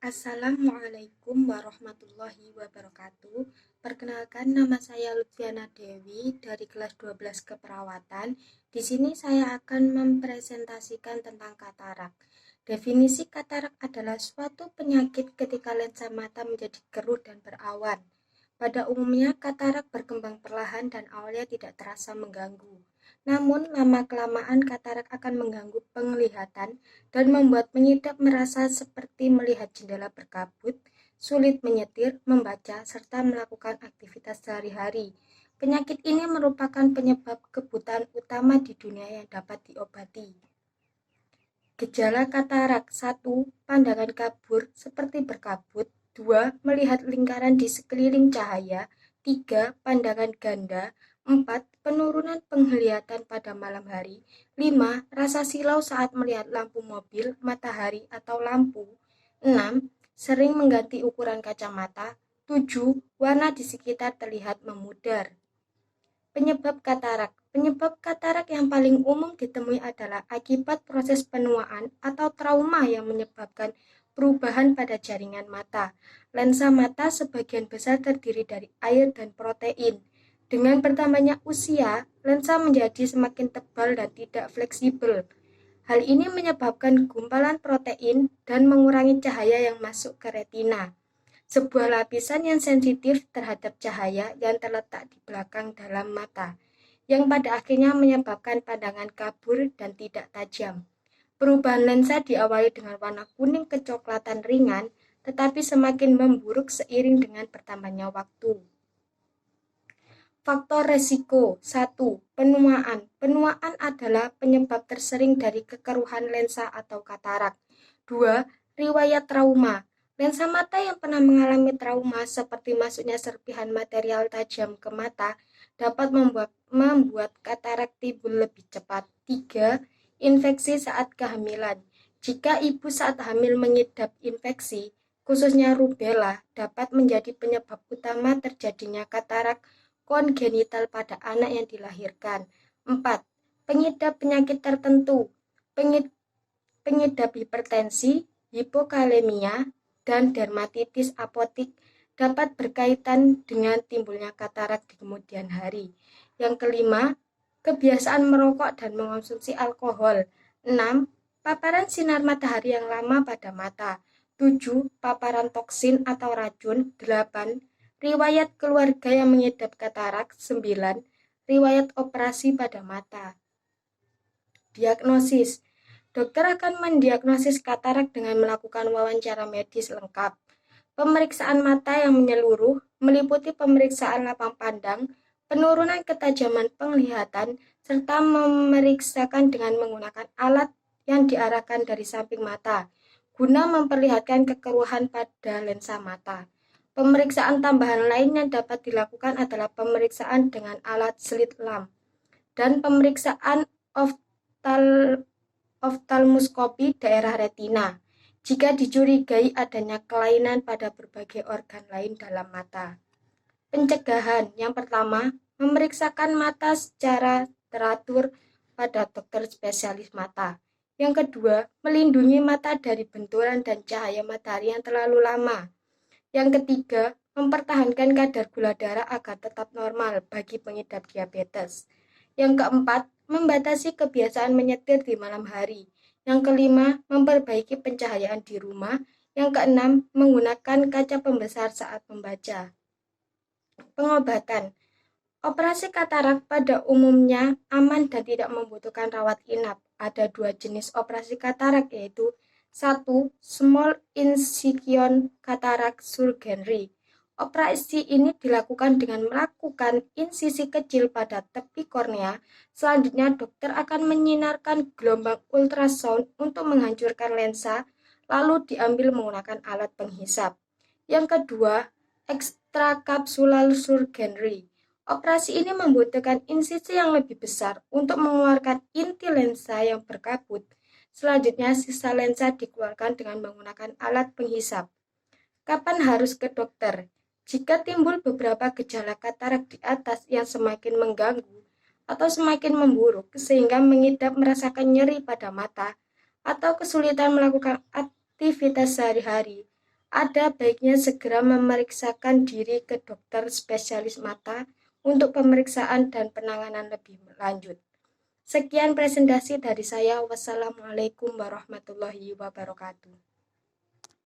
Assalamualaikum warahmatullahi wabarakatuh. Perkenalkan, nama saya Lutfiana Dewi dari kelas 12 Keperawatan. Di sini saya akan mempresentasikan tentang katarak. Definisi katarak adalah suatu penyakit ketika lensa mata menjadi keruh dan berawan. Pada umumnya, katarak berkembang perlahan dan awalnya tidak terasa mengganggu. Namun, lama-kelamaan katarak akan mengganggu penglihatan dan membuat pengidap merasa seperti melihat jendela berkabut, sulit menyetir, membaca, serta melakukan aktivitas sehari-hari. Penyakit ini merupakan penyebab kebutaan utama di dunia yang dapat diobati. Gejala katarak: 1. Pandangan kabur seperti berkabut. 2. Melihat lingkaran di sekeliling cahaya. 3. Pandangan ganda. 4. Penurunan penglihatan pada malam hari. 5. Rasa silau saat melihat lampu mobil, matahari, atau lampu. 6. Sering mengganti ukuran kacamata. 7. Warna di sekitar terlihat memudar. Penyebab katarak. Penyebab katarak yang paling umum ditemui adalah akibat proses penuaan atau trauma yang menyebabkan perubahan pada jaringan mata. Lensa mata sebagian besar terdiri dari air dan protein. Dengan bertambahnya usia, lensa menjadi semakin tebal dan tidak fleksibel. Hal ini menyebabkan gumpalan protein dan mengurangi cahaya yang masuk ke retina, sebuah lapisan yang sensitif terhadap cahaya yang terletak di belakang dalam mata, yang pada akhirnya menyebabkan pandangan kabur dan tidak tajam. Perubahan lensa diawali dengan warna kuning kecoklatan ringan, tetapi semakin memburuk seiring dengan bertambahnya waktu. Faktor resiko. 1. Penuaan. Penuaan adalah penyebab tersering dari kekeruhan lensa atau katarak. 2. Riwayat trauma. Lensa mata yang pernah mengalami trauma seperti masuknya serpihan material tajam ke mata dapat membuat katarak timbul lebih cepat. 3. Infeksi saat kehamilan. Jika ibu saat hamil mengidap infeksi, khususnya rubella, dapat menjadi penyebab utama terjadinya katarak kongenital pada anak yang dilahirkan. 4. Pengidap penyakit tertentu. Pengidap hipertensi, hipokalemia, dan dermatitis apotik dapat berkaitan dengan timbulnya katarak di kemudian hari. Yang kelima, kebiasaan merokok dan mengonsumsi alkohol. 6. Paparan sinar matahari yang lama pada mata. 7. Paparan toksin atau racun. 8. Riwayat keluarga yang mengidap katarak. 9. Riwayat operasi pada mata. Diagnosis. Dokter akan mendiagnosis katarak dengan melakukan wawancara medis lengkap. Pemeriksaan mata yang menyeluruh meliputi pemeriksaan lapang pandang, penurunan ketajaman penglihatan, serta memeriksakan dengan menggunakan alat yang diarahkan dari samping mata, guna memperlihatkan kekeruhan pada lensa mata. Pemeriksaan tambahan lain yang dapat dilakukan adalah pemeriksaan dengan alat slit lamp dan pemeriksaan oftalmoskopi daerah retina jika dicurigai adanya kelainan pada berbagai organ lain dalam mata. Pencegahan. Yang pertama, memeriksakan mata secara teratur pada dokter spesialis mata. Yang kedua, melindungi mata dari benturan dan cahaya matahari yang terlalu lama. Yang ketiga, mempertahankan kadar gula darah agar tetap normal bagi pengidap diabetes. Yang keempat, membatasi kebiasaan menyetir di malam hari. Yang kelima, memperbaiki pencahayaan di rumah. Yang keenam, menggunakan kaca pembesar saat membaca. Pengobatan. Operasi katarak pada umumnya aman dan tidak membutuhkan rawat inap. Ada 2 jenis operasi katarak, yaitu 1. Small incision cataract surgery. Operasi ini dilakukan dengan melakukan insisi kecil pada tepi kornea. Selanjutnya, dokter akan menyinarkan gelombang ultrasound untuk menghancurkan lensa, lalu diambil menggunakan alat penghisap. Yang kedua, extracapsular surgery. Operasi ini membutuhkan insisi yang lebih besar untuk mengeluarkan inti lensa yang berkabut. Selanjutnya, sisa lensa dikeluarkan dengan menggunakan alat penghisap. Kapan harus ke dokter? Jika timbul beberapa gejala katarak di atas yang semakin mengganggu atau semakin memburuk sehingga mengidap merasakan nyeri pada mata atau kesulitan melakukan aktivitas sehari-hari, ada baiknya segera memeriksakan diri ke dokter spesialis mata untuk pemeriksaan dan penanganan lebih lanjut. Sekian presentasi dari saya. Wassalamualaikum warahmatullahi wabarakatuh.